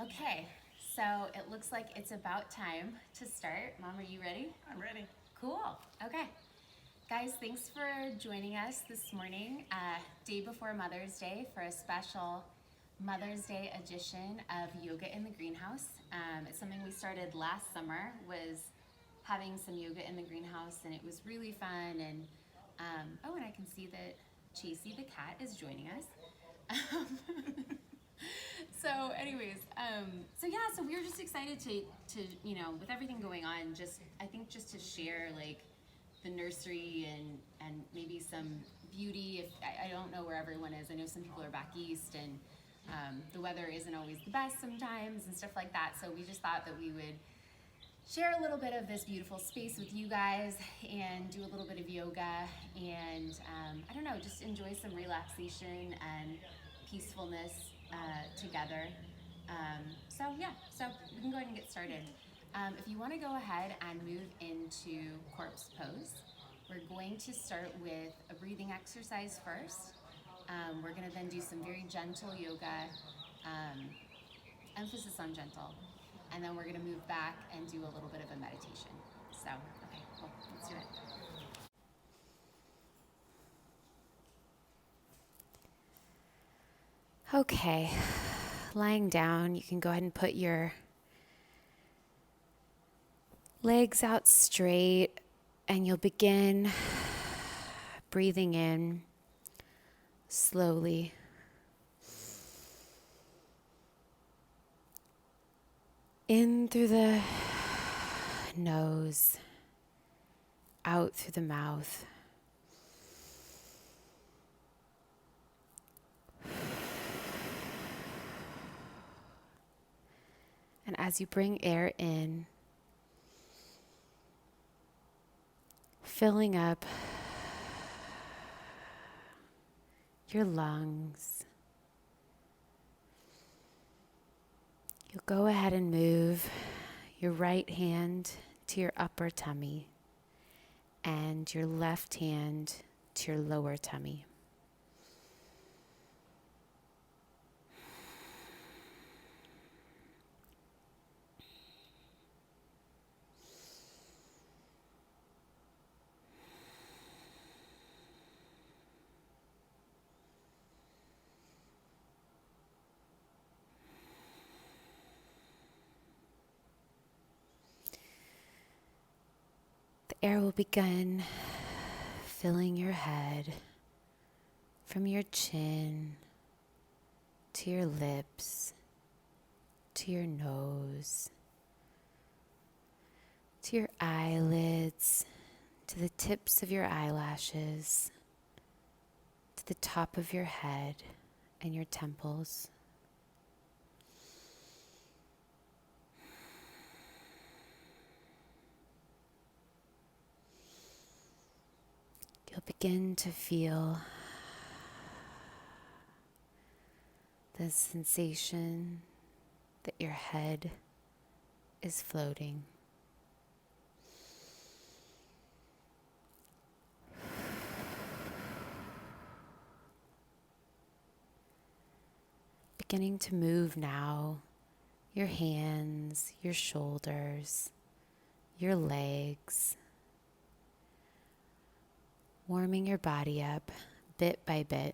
Okay, so it looks like it's about time to start. Mom, are you ready? I'm ready. Cool. Okay. Guys, thanks for joining us this morning, day before Mother's Day, for a special Mother's Day edition of Yoga in the Greenhouse. It's something we started last summer, was having some yoga in the greenhouse, and it was really fun. And and I can see that Chasey the cat is joining us. So anyways, so we were just excited to with everything going on, just I think just to share like the nursery and maybe some beauty. If I don't know where everyone is, I know some people are back east, and the weather isn't always the best sometimes and stuff like that. So we just thought that we would share a little bit of this beautiful space with you guys and do a little bit of yoga and I don't know, just enjoy some relaxation and peacefulness together. So we can go ahead and get started. If you want to go ahead and move into corpse pose, we're going to start with a breathing exercise first. We're going to then do some very gentle yoga, emphasis on gentle, and then we're going to move back and do a little bit of a meditation. So, okay, cool, let's do it. Okay, lying down, you can go ahead and put your legs out straight, and you'll begin breathing in slowly. In through the nose, out through the mouth. And as you bring air in, filling up your lungs, you'll go ahead and move your right hand to your upper tummy and your left hand to your lower tummy. The air will begin filling your head from your chin to your lips, to your nose, to your eyelids, to the tips of your eyelashes, to the top of your head and your temples. You'll begin to feel the sensation that your head is floating. Beginning to move now, your hands, your shoulders, your legs, warming your body up bit by bit.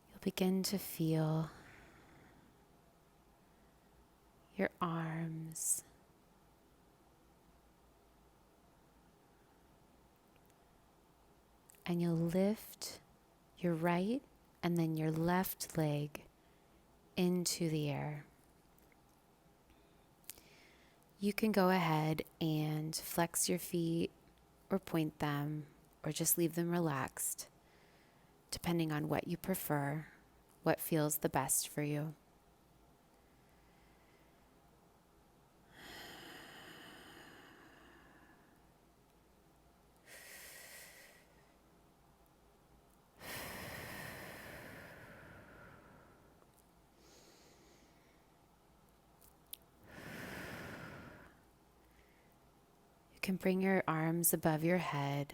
You'll begin to feel your arms, and you'll lift your right and then your left leg into the air. You can go ahead and flex your feet or point them or just leave them relaxed, depending on what you prefer, what feels the best for you. can bring your arms above your head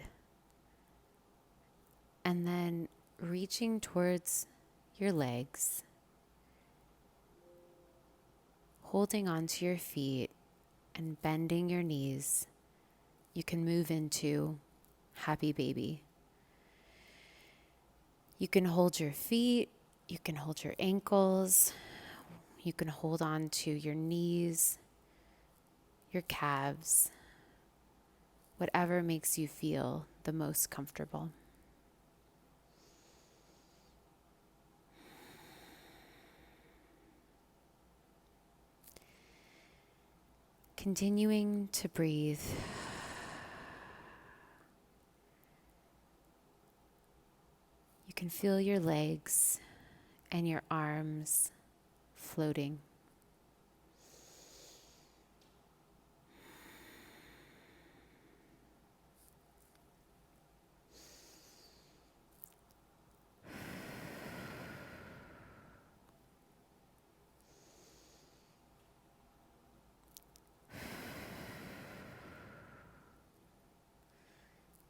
and then reaching towards your legs, holding onto your feet and bending your knees, you can move into happy baby. You can hold your feet, you can hold your ankles, you can hold on to your knees, your calves, whatever makes you feel the most comfortable. Continuing to breathe. You can feel your legs and your arms floating.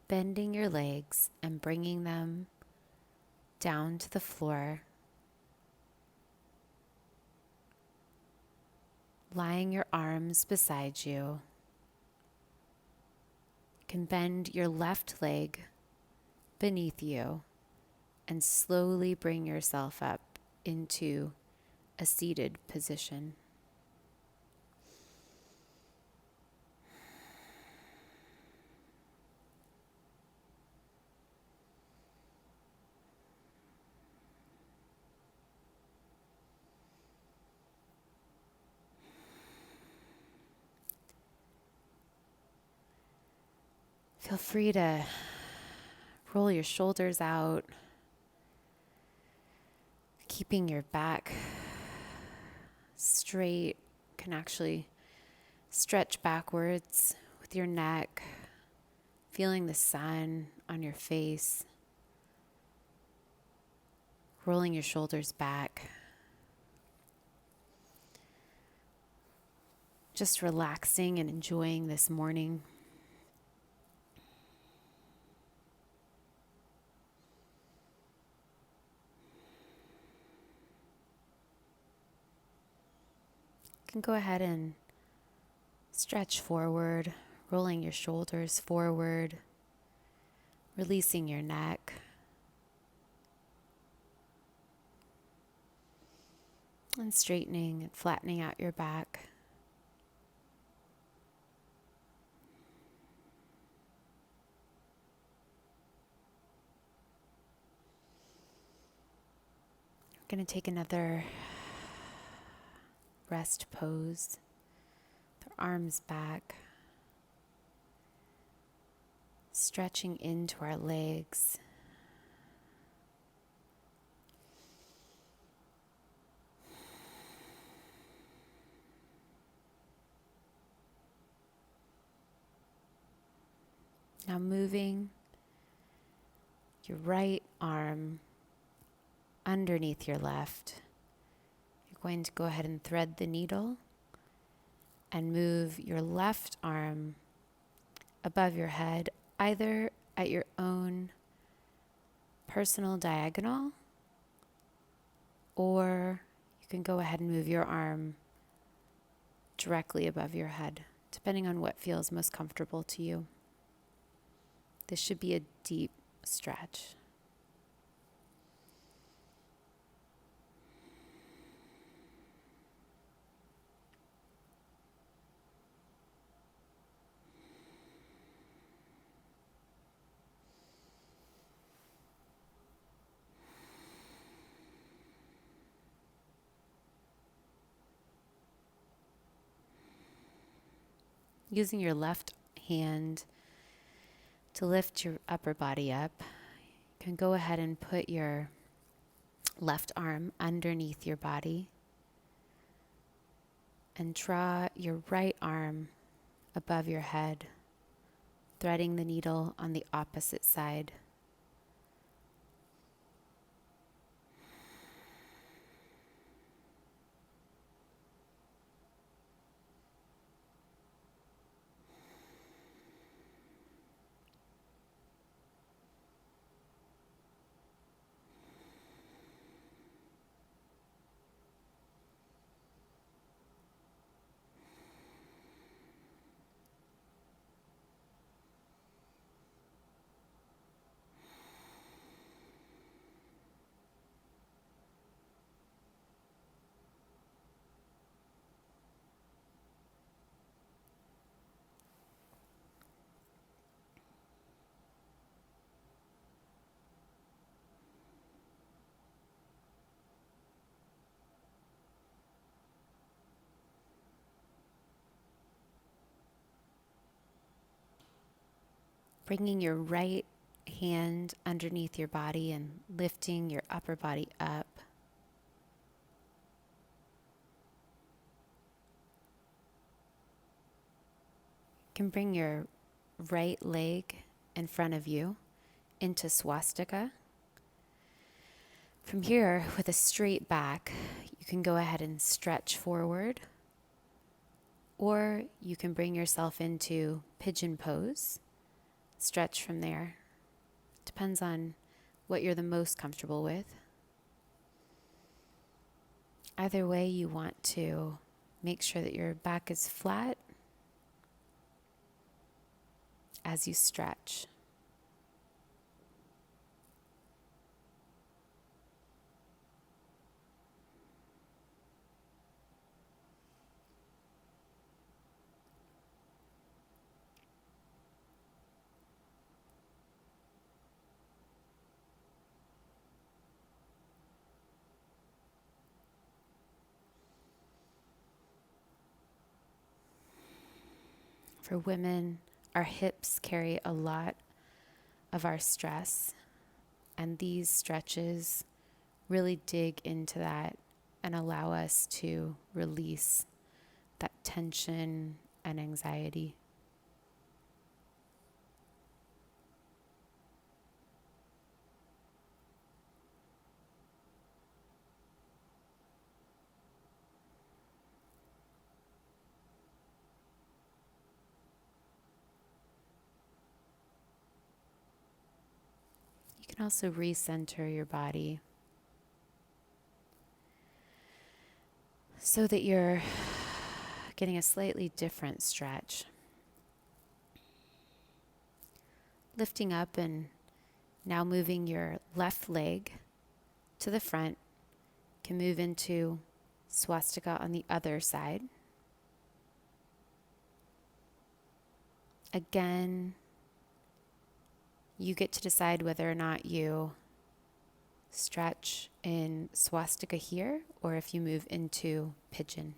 Bending your legs and bringing them down to the floor. Lying your arms beside you. You can bend your left leg beneath you and slowly bring yourself up into a seated position. Feel free to roll your shoulders out, keeping your back straight. You can actually stretch backwards with your neck, feeling the sun on your face, rolling your shoulders back. Just relaxing and enjoying this morning. You can go ahead and stretch forward, rolling your shoulders forward, releasing your neck. And straightening and flattening out your back. We're going to take another rest pose. With our arms back. Stretching into our legs. Now moving your right arm underneath your left. You're going to go ahead and thread the needle and move your left arm above your head, either at your own personal diagonal, or you can go ahead and move your arm directly above your head, depending on what feels most comfortable to you. This should be a deep stretch. Using your left hand to lift your upper body up, you can go ahead and put your left arm underneath your body and draw your right arm above your head, threading the needle on the opposite side. Bringing your right hand underneath your body and lifting your upper body up. You can bring your right leg in front of you into swastika. From here, with a straight back, you can go ahead and stretch forward, or you can bring yourself into pigeon pose. Stretch from there. Depends on what you're the most comfortable with. Either way, you want to make sure that your back is flat as you stretch. For women, our hips carry a lot of our stress, and these stretches really dig into that and allow us to release that tension and anxiety. You can also recenter your body so that you're getting a slightly different stretch. Lifting up and now moving your left leg to the front. Can move into swastika on the other side. Again, you get to decide whether or not you stretch in swastika here or if you move into pigeon.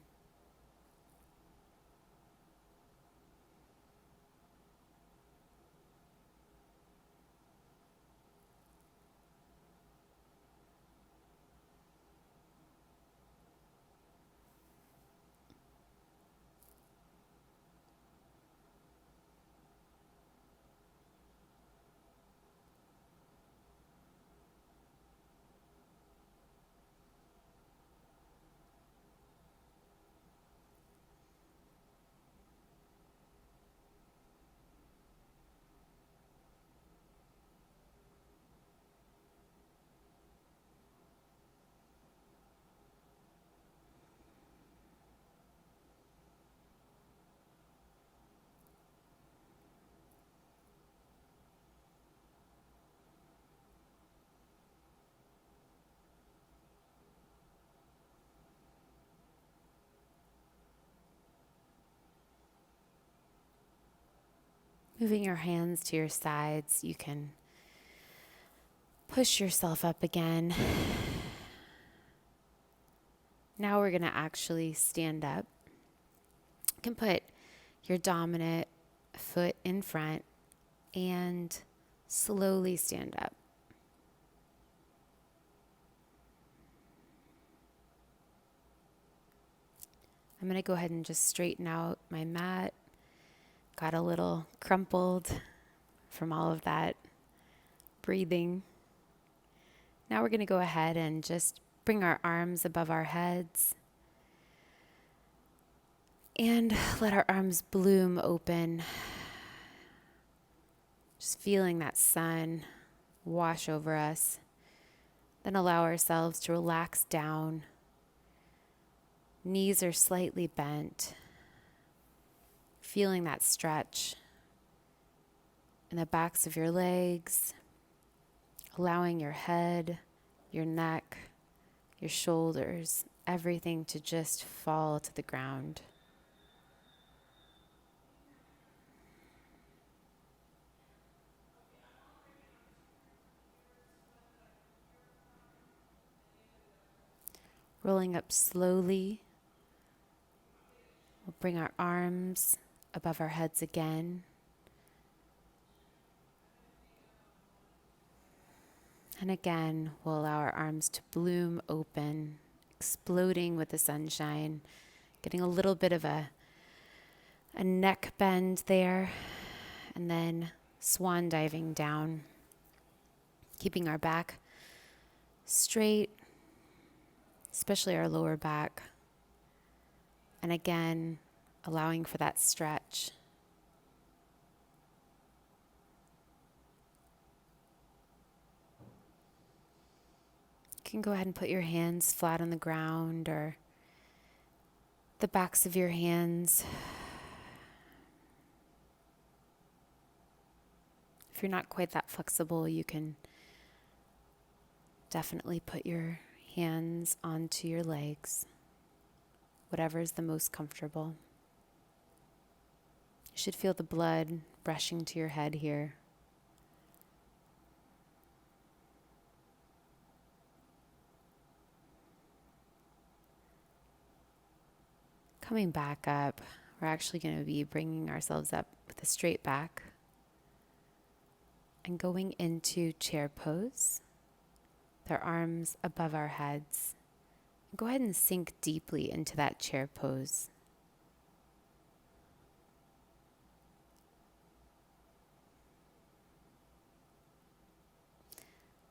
Moving your hands to your sides, you can push yourself up again. Now we're going to actually stand up. You can put your dominant foot in front and slowly stand up. I'm going to go ahead and just straighten out my mat. Got a little crumpled from all of that breathing. Now we're going to go ahead and just bring our arms above our heads and let our arms bloom open. Just feeling that sun wash over us. Then allow ourselves to relax down. Knees are slightly bent. Feeling that stretch in the backs of your legs, allowing your head, your neck, your shoulders, everything to just fall to the ground. Rolling up slowly, we'll bring our arms above our heads again. And again, we'll allow our arms to bloom open, exploding with the sunshine, getting a little bit of a neck bend there, and then swan diving down, keeping our back straight, especially our lower back. And again, allowing for that stretch. You can go ahead and put your hands flat on the ground or the backs of your hands. If you're not quite that flexible, you can definitely put your hands onto your legs, whatever is the most comfortable. You should feel the blood rushing to your head here. Coming back up, we're actually going to be bringing ourselves up with a straight back and going into chair pose with our arms above our heads. Go ahead and sink deeply into that chair pose.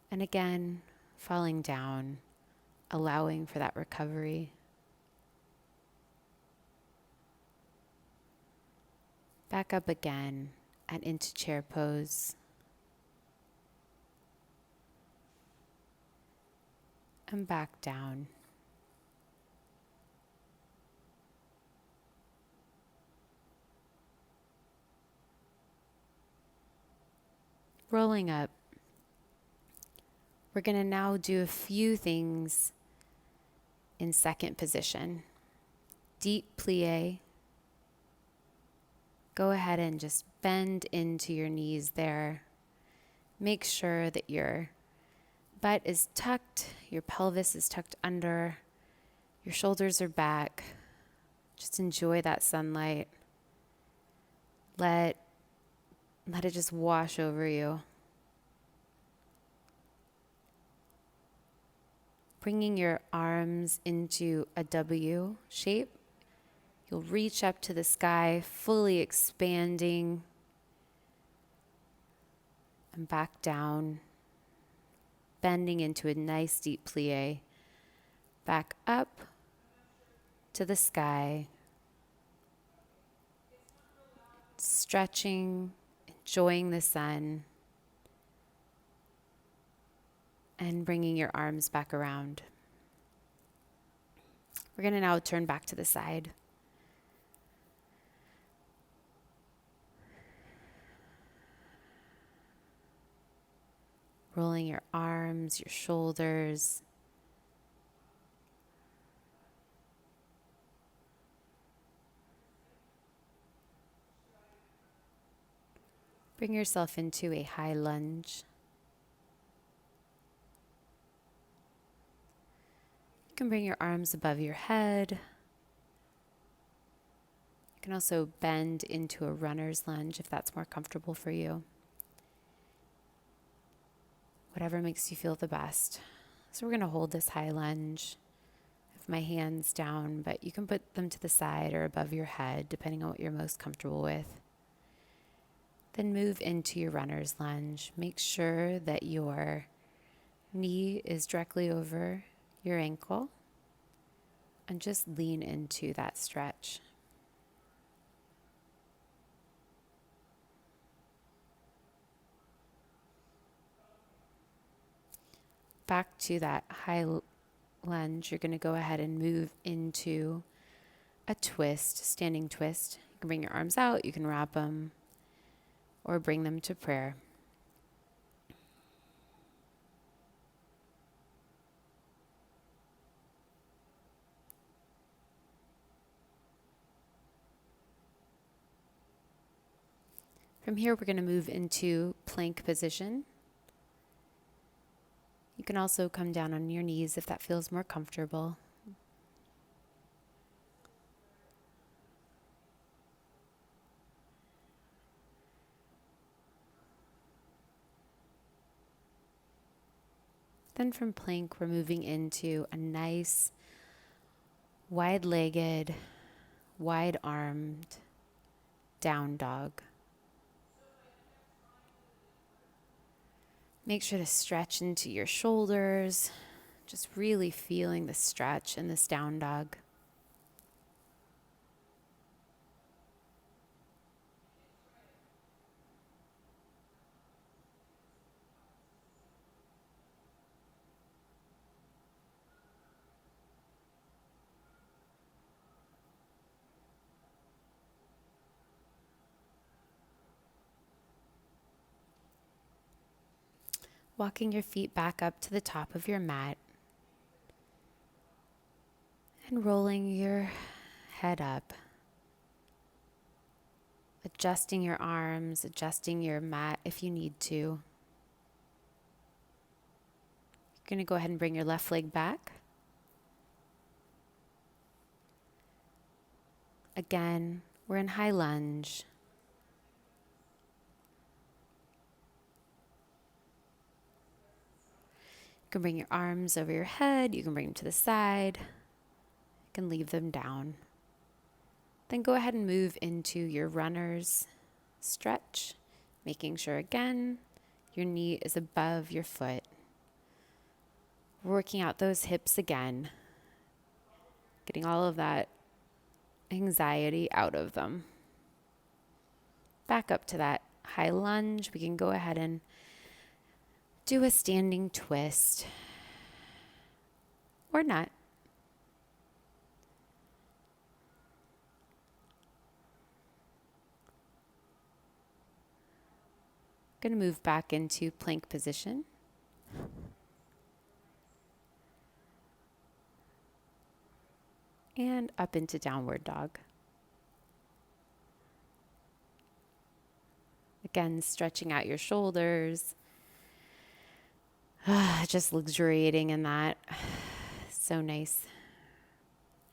And again, falling down, allowing for that recovery. Back up again and into chair pose. And back down. Rolling up. We're going to now do a few things in second position. Deep plie. Go ahead and just bend into your knees there. Make sure that your butt is tucked, your pelvis is tucked under, your shoulders are back. Just enjoy that sunlight. Let it just wash over you. Bringing your arms into a W shape. You'll reach up to the sky, fully expanding, and back down, bending into a nice deep plie. Back up to the sky, stretching, enjoying the sun, and bringing your arms back around. We're going to now turn back to the side. Rolling your arms, your shoulders. Bring yourself into a high lunge. You can bring your arms above your head. You can also bend into a runner's lunge if that's more comfortable for you. Whatever makes you feel the best. So we're going to hold this high lunge. I have my hands down, but you can put them to the side or above your head, depending on what you're most comfortable with. Then move into your runner's lunge. Make sure that your knee is directly over your ankle and just lean into that stretch. Back to that high lunge, you're going to go ahead and move into a twist, standing twist. You can bring your arms out, you can wrap them, or bring them to prayer. From here, we're going to move into plank position. You can also come down on your knees if that feels more comfortable. Then from plank, we're moving into a nice wide-legged, wide-armed down dog. Make sure to stretch into your shoulders, just really feeling the stretch in this down dog. Walking your feet back up to the top of your mat and rolling your head up. Adjusting your arms, adjusting your mat if you need to. You're going to go ahead and bring your left leg back. Again, we're in high lunge. You can bring your arms over your head. You can bring them to the side. You can leave them down. Then go ahead and move into your runner's stretch, making sure again your knee is above your foot. Working out those hips again, getting all of that anxiety out of them. Back up to that high lunge. We can go ahead and do a standing twist or not. Going to move back into plank position. And up into downward dog. Again, stretching out your shoulders. Just luxuriating in that. So nice.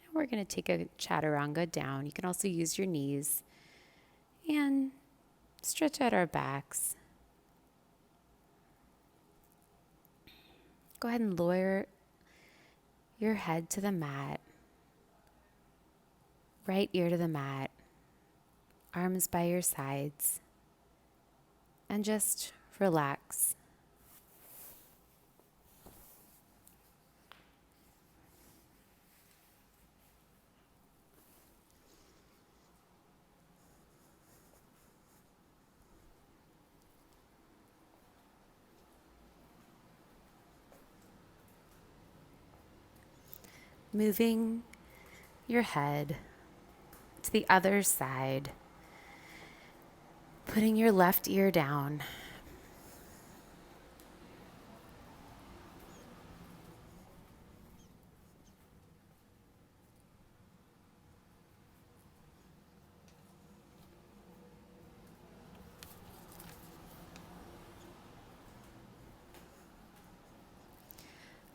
And we're going to take a chaturanga down. You can also use your knees and stretch out our backs. Go ahead and lower your head to the mat. Right ear to the mat. Arms by your sides. And just relax. Moving your head to the other side, putting your left ear down.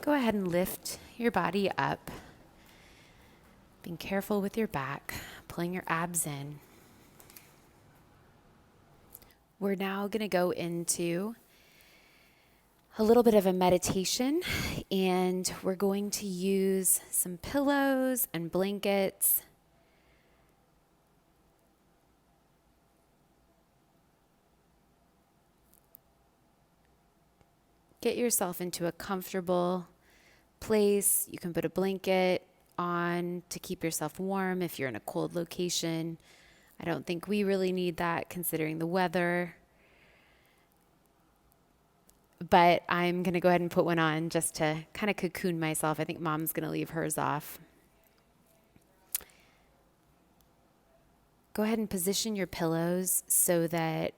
Go ahead and lift your body up. Being careful with your back, pulling your abs in. We're now going to go into a little bit of a meditation, and we're going to use some pillows and blankets. Get yourself into a comfortable place. You can put a blanket on to keep yourself warm if you're in a cold location. I don't think we really need that considering the weather. But I'm going to go ahead and put one on just to kind of cocoon myself. I think Mom's going to leave hers off. Go ahead and position your pillows so that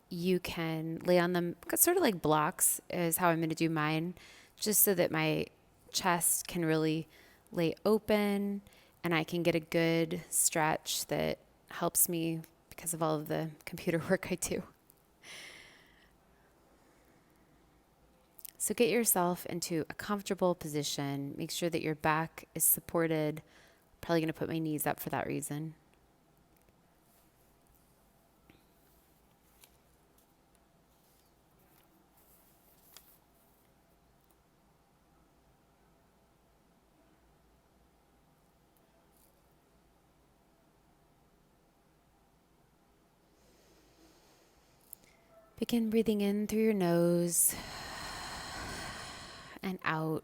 you can lay on them sort of like blocks is how I'm going to do mine, just so that my chest can really lay open and I can get a good stretch that helps me because of all of the computer work I do. So get yourself into a comfortable position. Make sure that your back is supported. Probably going to put my knees up for that reason. Begin breathing in through your nose and out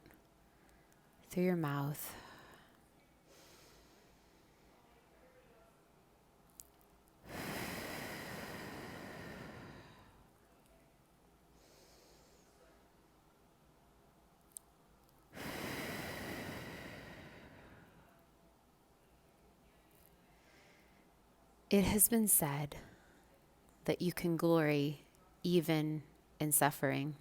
through your mouth. It has been said that you can glory even in suffering.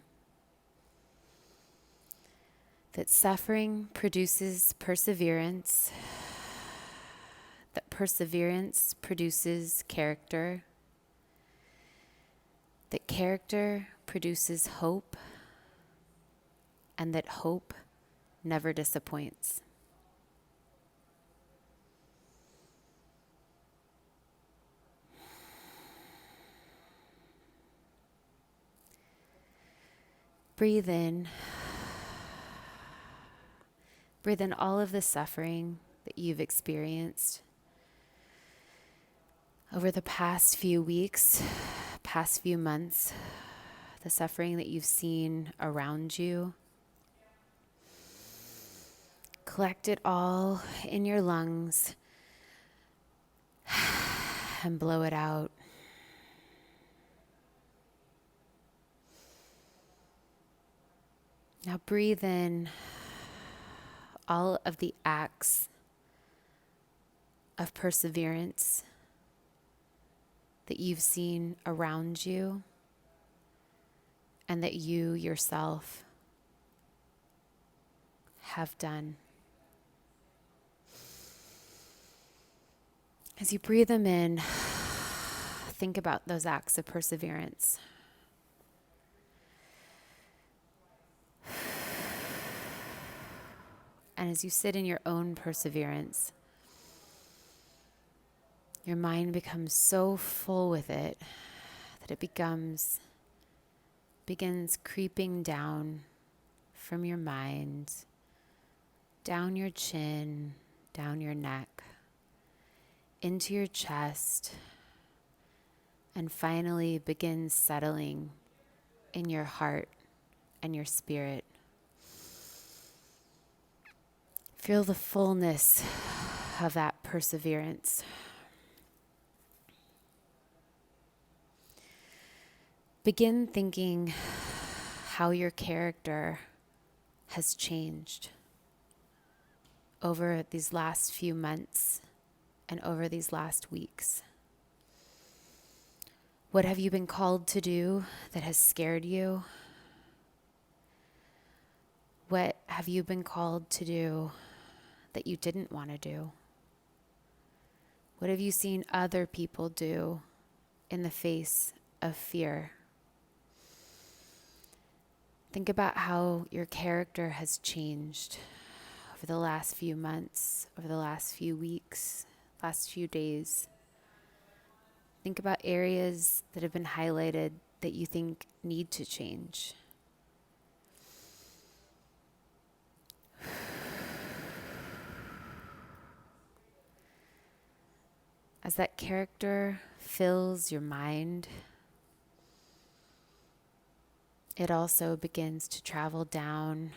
That suffering produces perseverance, that perseverance produces character, that character produces hope, and that hope never disappoints. Breathe in. Breathe in all of the suffering that you've experienced over the past few weeks, past few months, the suffering that you've seen around you. Collect it all in your lungs and blow it out. Now breathe in all of the acts of perseverance that you've seen around you and that you yourself have done. As you breathe them in, think about those acts of perseverance. And as you sit in your own perseverance, your mind becomes so full with it that it begins creeping down from your mind, down your chin, down your neck, into your chest, and finally begins settling in your heart and your spirit. Feel the fullness of that perseverance. Begin thinking how your character has changed over these last few months and over these last weeks. What have you been called to do that has scared you? What have you been called to do that you didn't want to do? What have you seen other people do in the face of fear? Think about how your character has changed over the last few months, over the last few weeks, last few days. Think about areas that have been highlighted that you think need to change. As that character fills your mind, it also begins to travel down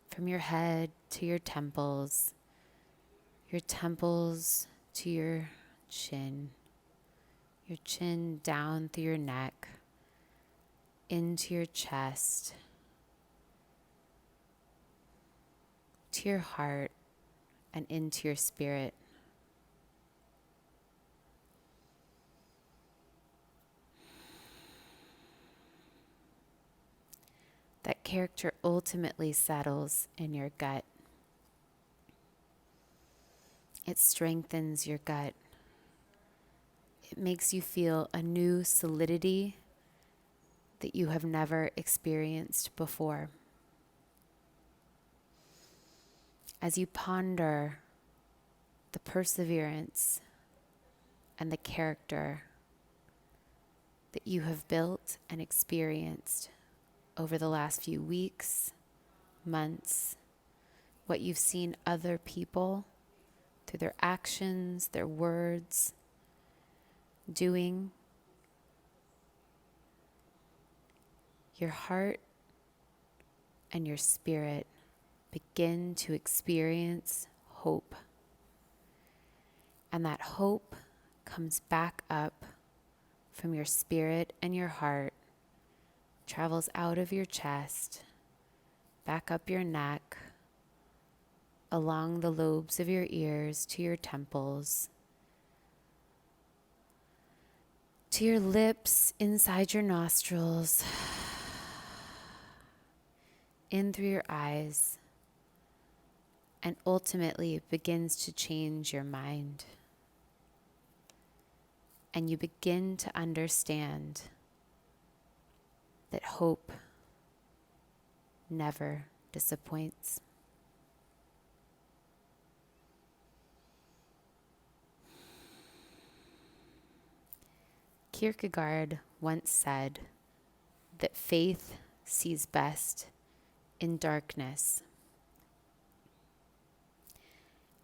from your head to your temples to your chin down through your neck, into your chest, to your heart, and into your spirit. That character ultimately settles in your gut. It strengthens your gut. It makes you feel a new solidity that you have never experienced before. As you ponder the perseverance and the character that you have built and experienced over the last few weeks, months, what you've seen other people through their actions, their words, doing, your heart and your spirit begin to experience hope. And that hope comes back up from your spirit and your heart, travels out of your chest, back up your neck, along the lobes of your ears to your temples, to your lips, inside your nostrils, in through your eyes, and ultimately begins to change your mind. And you begin to understand that hope never disappoints. Kierkegaard once said that faith sees best in darkness.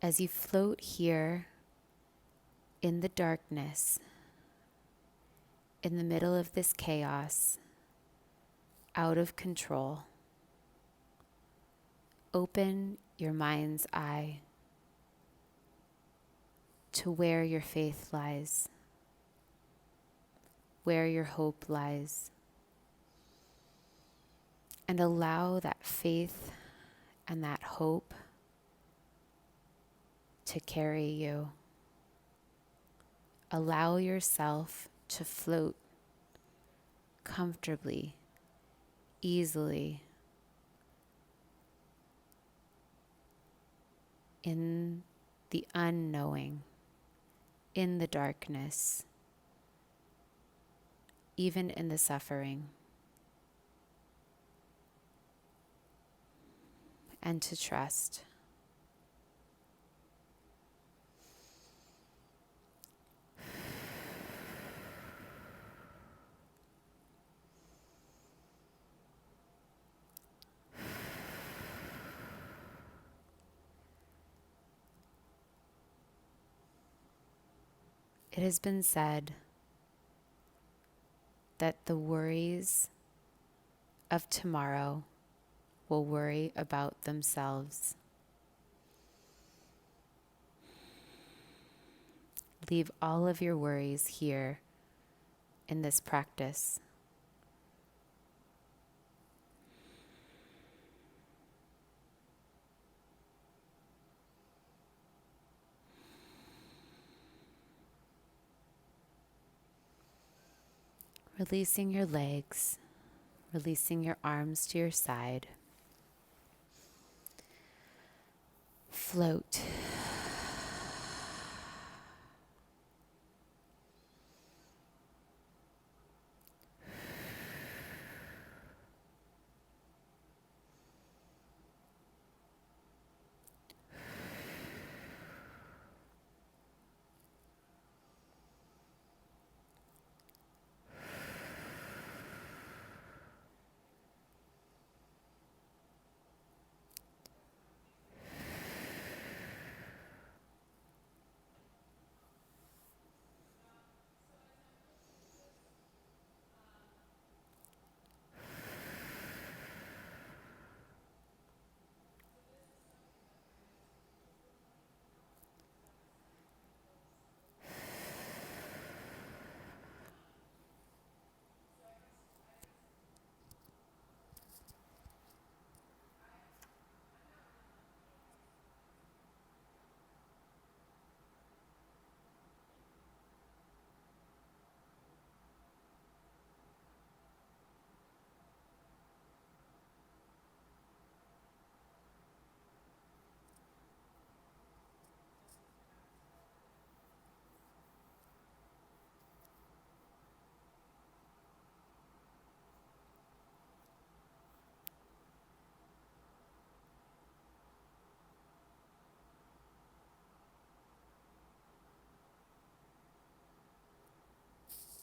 As you float here in the darkness, in the middle of this chaos, out of control, open your mind's eye to where your faith lies, where your hope lies, and allow that faith and that hope to carry you. Allow yourself to float comfortably, easily, in the unknowing, in the darkness, even in the suffering, and to trust. It has been said that the worries of tomorrow will worry about themselves. Leave all of your worries here in this practice. Releasing your legs, releasing your arms to your side. Float.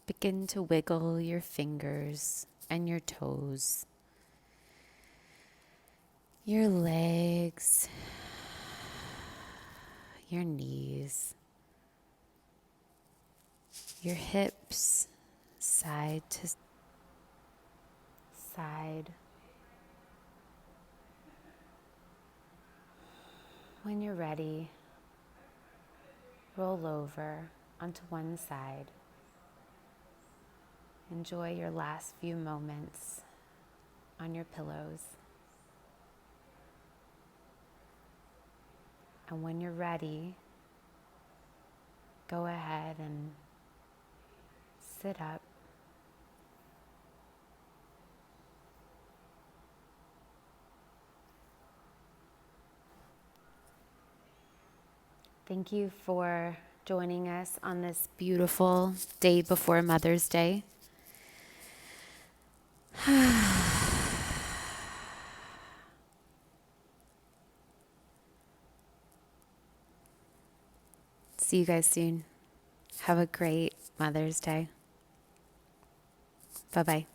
Begin to wiggle your fingers and your toes, your legs, your knees, your hips, side side. When you're ready, roll over onto one side. Enjoy your last few moments on your pillows. And when you're ready, go ahead and sit up. Thank you for joining us on this beautiful day before Mother's Day. See you guys soon. Have a great Mother's Day. Bye-bye.